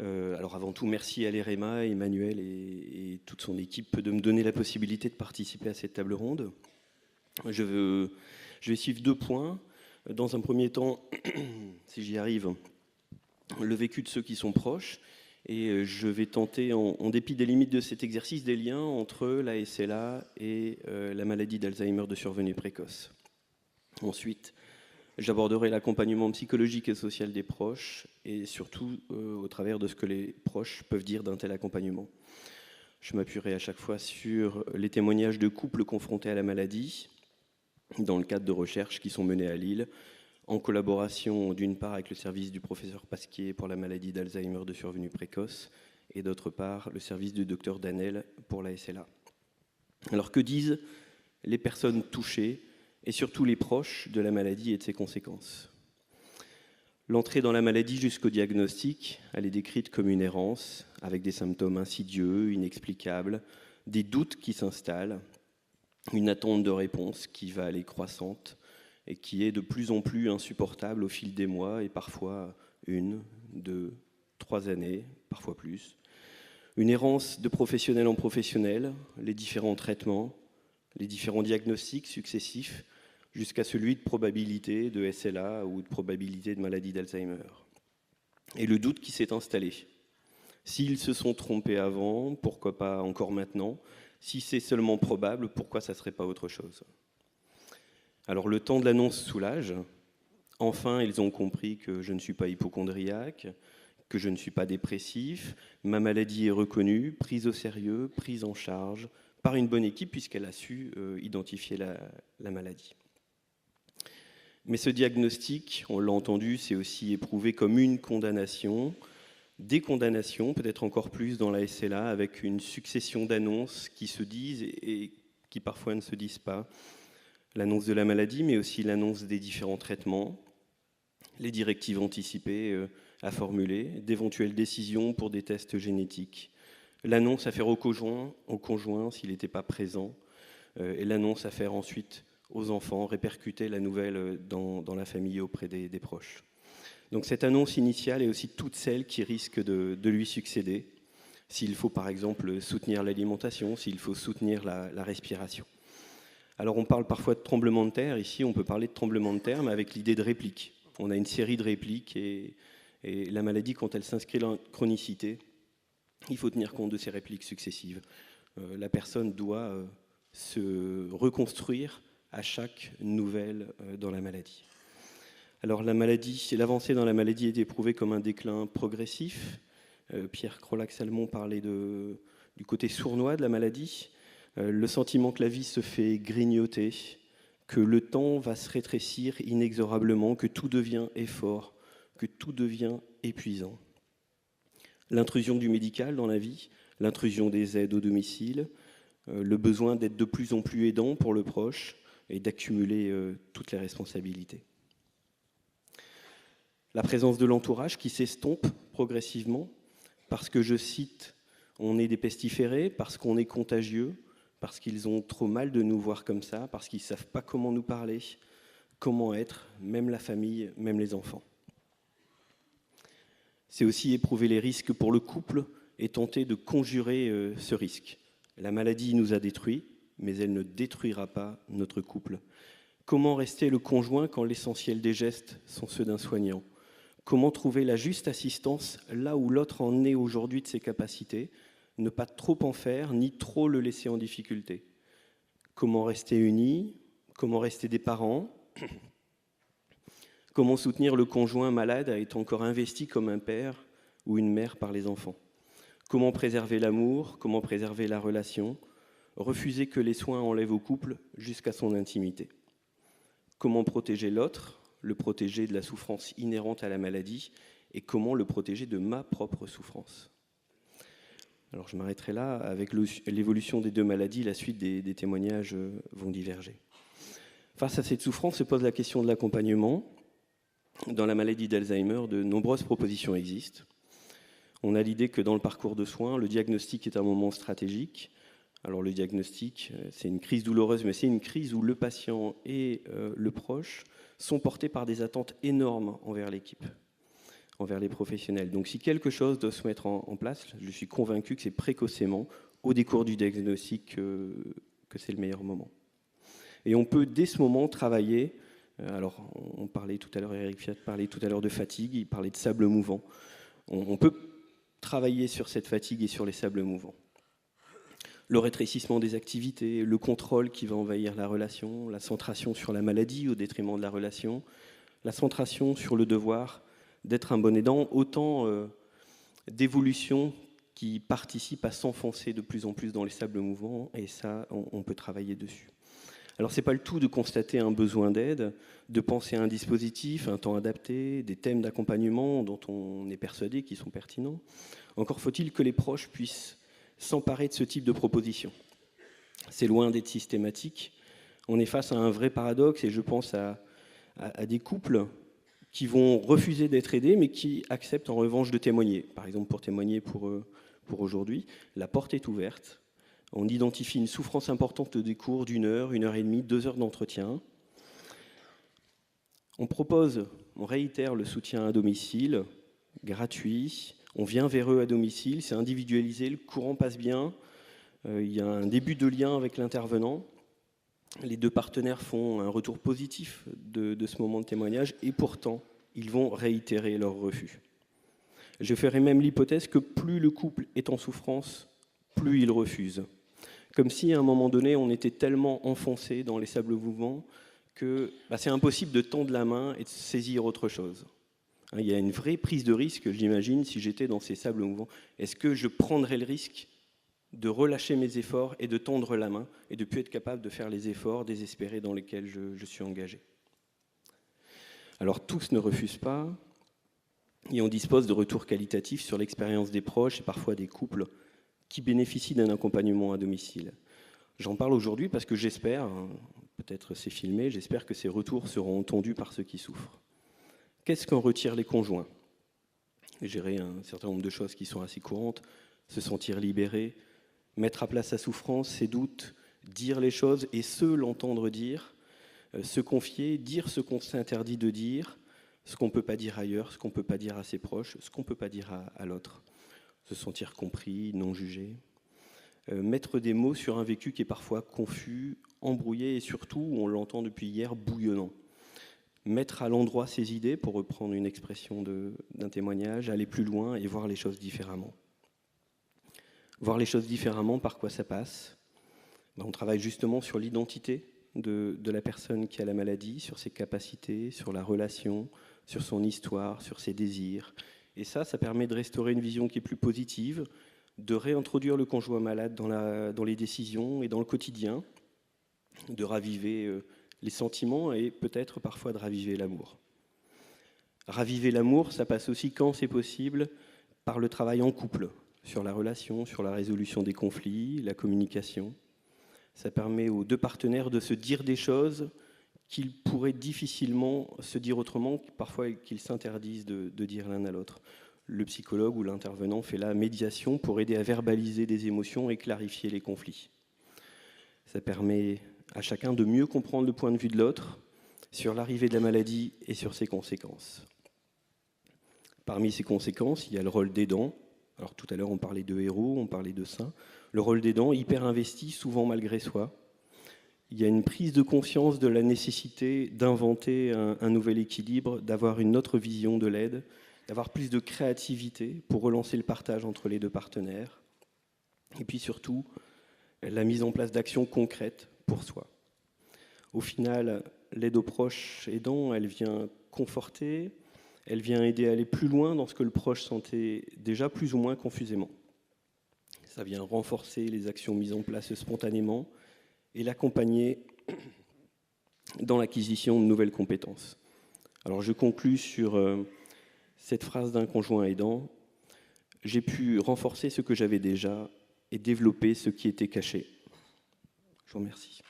Alors avant tout, merci à l'EREMA, Emmanuel et toute son équipe de me donner la possibilité de participer à cette table ronde. Je vais suivre 2 points. Dans un premier temps, si j'y arrive, le vécu de ceux qui sont proches. Et je vais tenter, en dépit des limites de cet exercice, des liens entre la SLA et la maladie d'Alzheimer de survenue précoce. Ensuite, j'aborderai l'accompagnement psychologique et social des proches et surtout au travers de ce que les proches peuvent dire d'un tel accompagnement. Je m'appuierai à chaque fois sur les témoignages de couples confrontés à la maladie dans le cadre de recherches qui sont menées à Lille, en collaboration d'une part avec le service du professeur Pasquier pour la maladie d'Alzheimer de survenue précoce et d'autre part le service du docteur Danel pour la SLA. Alors que disent les personnes touchées et surtout les proches de la maladie et de ses conséquences? L'entrée dans la maladie jusqu'au diagnostic, elle est décrite comme une errance, avec des symptômes insidieux, inexplicables, des doutes qui s'installent, une attente de réponse qui va aller croissante et qui est de plus en plus insupportable au fil des mois et parfois 1, 2, 3 années, parfois plus. Une errance de professionnel en professionnel, les différents traitements, les différents diagnostics successifs, jusqu'à celui de probabilité de SLA ou de probabilité de maladie d'Alzheimer. Et le doute qui s'est installé. S'ils se sont trompés avant, pourquoi pas encore maintenant? Si c'est seulement probable, pourquoi ça ne serait pas autre chose? Alors le temps de l'annonce soulage. Enfin, ils ont compris que je ne suis pas hypocondriaque, que je ne suis pas dépressif. Ma maladie est reconnue, prise au sérieux, prise en charge par une bonne équipe puisqu'elle a su identifier la maladie. Mais ce diagnostic, on l'a entendu, c'est aussi éprouvé comme une condamnation, des condamnations, peut-être encore plus dans la SLA, avec une succession d'annonces qui se disent et qui parfois ne se disent pas. L'annonce de la maladie, mais aussi l'annonce des différents traitements, les directives anticipées à formuler, d'éventuelles décisions pour des tests génétiques, l'annonce à faire au conjoint s'il n'était pas présent, et l'annonce à faire ensuite aux enfants, répercuter la nouvelle dans la famille auprès des proches. Donc cette annonce initiale est aussi toutes celles qui risquent de lui succéder, s'il faut par exemple soutenir l'alimentation, s'il faut soutenir la respiration. Alors on parle parfois de tremblement de terre, ici on peut parler de tremblement de terre, mais avec l'idée de réplique. On a une série de répliques et la maladie, quand elle s'inscrit dans la chronicité, il faut tenir compte de ces répliques successives. La personne doit se reconstruire à chaque nouvelle dans la maladie. Alors l'avancée dans la maladie est éprouvée comme un déclin progressif. Pierre Crolac-Salmon parlait du côté sournois de la maladie. Le sentiment que la vie se fait grignoter, que le temps va se rétrécir inexorablement, que tout devient effort, que tout devient épuisant. L'intrusion du médical dans la vie, l'intrusion des aides au domicile, le besoin d'être de plus en plus aidant pour le proche et d'accumuler toutes les responsabilités. La présence de l'entourage qui s'estompe progressivement parce que, je cite, on est des pestiférés, parce qu'on est contagieux, parce qu'ils ont trop mal de nous voir comme ça, parce qu'ils ne savent pas comment nous parler, comment être, même la famille, même les enfants. C'est aussi éprouver les risques pour le couple et tenter de conjurer ce risque. La maladie nous a détruits, mais elle ne détruira pas notre couple. Comment rester le conjoint quand l'essentiel des gestes sont ceux d'un soignant? Comment trouver la juste assistance là où l'autre en est aujourd'hui de ses capacités? Ne pas trop en faire, ni trop le laisser en difficulté. Comment rester unis? Comment rester des parents? Comment soutenir le conjoint malade à être encore investi comme un père ou une mère par les enfants? Comment préserver l'amour? Comment préserver la relation? Refuser que les soins enlèvent au couple jusqu'à son intimité. Comment protéger l'autre? Le protéger de la souffrance inhérente à la maladie et comment le protéger de ma propre souffrance? Alors je m'arrêterai là. Avec l'évolution des 2 maladies, la suite des témoignages vont diverger. Face à cette souffrance se pose la question de l'accompagnement. Dans la maladie d'Alzheimer, de nombreuses propositions existent. On a l'idée que dans le parcours de soins, le diagnostic est un moment stratégique. Alors le diagnostic, c'est une crise douloureuse, mais c'est une crise où le patient et le proche sont portés par des attentes énormes envers l'équipe. envers les professionnels. Donc si quelque chose doit se mettre en place, je suis convaincu que c'est précocement, au décours du diagnostic, que c'est le meilleur moment. Et on peut dès ce moment travailler, alors on parlait tout à l'heure, Eric Fiat parlait tout à l'heure de fatigue, il parlait de sable mouvant. On peut travailler sur cette fatigue et sur les sables mouvants. Le rétrécissement des activités, le contrôle qui va envahir la relation, la centration sur la maladie au détriment de la relation, la centration sur le devoir d'être un bon aidant, autant d'évolutions qui participent à s'enfoncer de plus en plus dans les sables mouvants, et ça, on peut travailler dessus. Alors, ce n'est pas le tout de constater un besoin d'aide, de penser à un dispositif, un temps adapté, des thèmes d'accompagnement dont on est persuadé qu'ils sont pertinents. Encore faut-il que les proches puissent s'emparer de ce type de proposition. C'est loin d'être systématique. On est face à un vrai paradoxe, et je pense à des couples qui vont refuser d'être aidés, mais qui acceptent en revanche de témoigner. Par exemple, pour témoigner pour aujourd'hui, la porte est ouverte. On identifie une souffrance importante des cours d'1 heure, 1 heure et demie, 2 heures d'entretien. On propose, on réitère le soutien à domicile, gratuit. On vient vers eux à domicile, c'est individualisé, le courant passe bien. Il y a un début de lien avec l'intervenant. Les 2 partenaires font un retour positif de ce moment de témoignage, et pourtant, ils vont réitérer leur refus. Je ferai même l'hypothèse que plus le couple est en souffrance, plus il refuse. Comme si, à un moment donné, on était tellement enfoncé dans les sables mouvants que c'est impossible de tendre la main et de saisir autre chose. Il y a une vraie prise de risque, j'imagine, si j'étais dans ces sables mouvants. Est-ce que je prendrais le risque de relâcher mes efforts et de tendre la main et de ne plus être capable de faire les efforts désespérés dans lesquels je suis engagé? Alors tous ne refusent pas, et on dispose de retours qualitatifs sur l'expérience des proches et parfois des couples qui bénéficient d'un accompagnement à domicile. J'en parle aujourd'hui parce que j'espère, peut-être c'est filmé, j'espère que ces retours seront entendus par ceux qui souffrent. Qu'est-ce qu'en retirent les conjoints? Gérer un certain nombre de choses qui sont assez courantes, se sentir libéré, mettre à plat sa souffrance, ses doutes, dire les choses et l'entendre dire, se confier, dire ce qu'on s'interdit de dire, ce qu'on ne peut pas dire ailleurs, ce qu'on ne peut pas dire à ses proches, ce qu'on ne peut pas dire à l'autre. Se sentir compris, non jugé. Mettre des mots sur un vécu qui est parfois confus, embrouillé et surtout, on l'entend depuis hier, bouillonnant. Mettre à l'endroit ses idées, pour reprendre une expression d'un témoignage, aller plus loin et voir les choses différemment. Voir les choses différemment, par quoi ça passe? On travaille justement sur l'identité de la personne qui a la maladie, sur ses capacités, sur la relation, sur son histoire, sur ses désirs. Et ça permet de restaurer une vision qui est plus positive, de réintroduire le conjoint malade dans les décisions et dans le quotidien, de raviver les sentiments et peut-être parfois de raviver l'amour. Raviver l'amour, ça passe aussi, quand c'est possible, par le travail en couple, sur la relation, sur la résolution des conflits, la communication. Ça permet aux 2 partenaires de se dire des choses qu'ils pourraient difficilement se dire autrement, parfois qu'ils s'interdisent de dire l'un à l'autre. Le psychologue ou l'intervenant fait la médiation pour aider à verbaliser des émotions et clarifier les conflits. Ça permet à chacun de mieux comprendre le point de vue de l'autre sur l'arrivée de la maladie et sur ses conséquences. Parmi ces conséquences, il y a le rôle d'aidant. Alors tout à l'heure, on parlait de héros, on parlait de saints. Le rôle d'aidant, hyper investi, souvent malgré soi. Il y a une prise de conscience de la nécessité d'inventer un nouvel équilibre, d'avoir une autre vision de l'aide, d'avoir plus de créativité pour relancer le partage entre les 2 partenaires. Et puis surtout, la mise en place d'actions concrètes pour soi. Au final, l'aide aux proches aidants, elle vient conforter, elle vient aider à aller plus loin dans ce que le proche sentait déjà plus ou moins confusément. Ça vient renforcer les actions mises en place spontanément et l'accompagner dans l'acquisition de nouvelles compétences. Alors je conclus sur cette phrase d'un conjoint aidant: « J'ai pu renforcer ce que j'avais déjà et développer ce qui était caché. » Je vous remercie.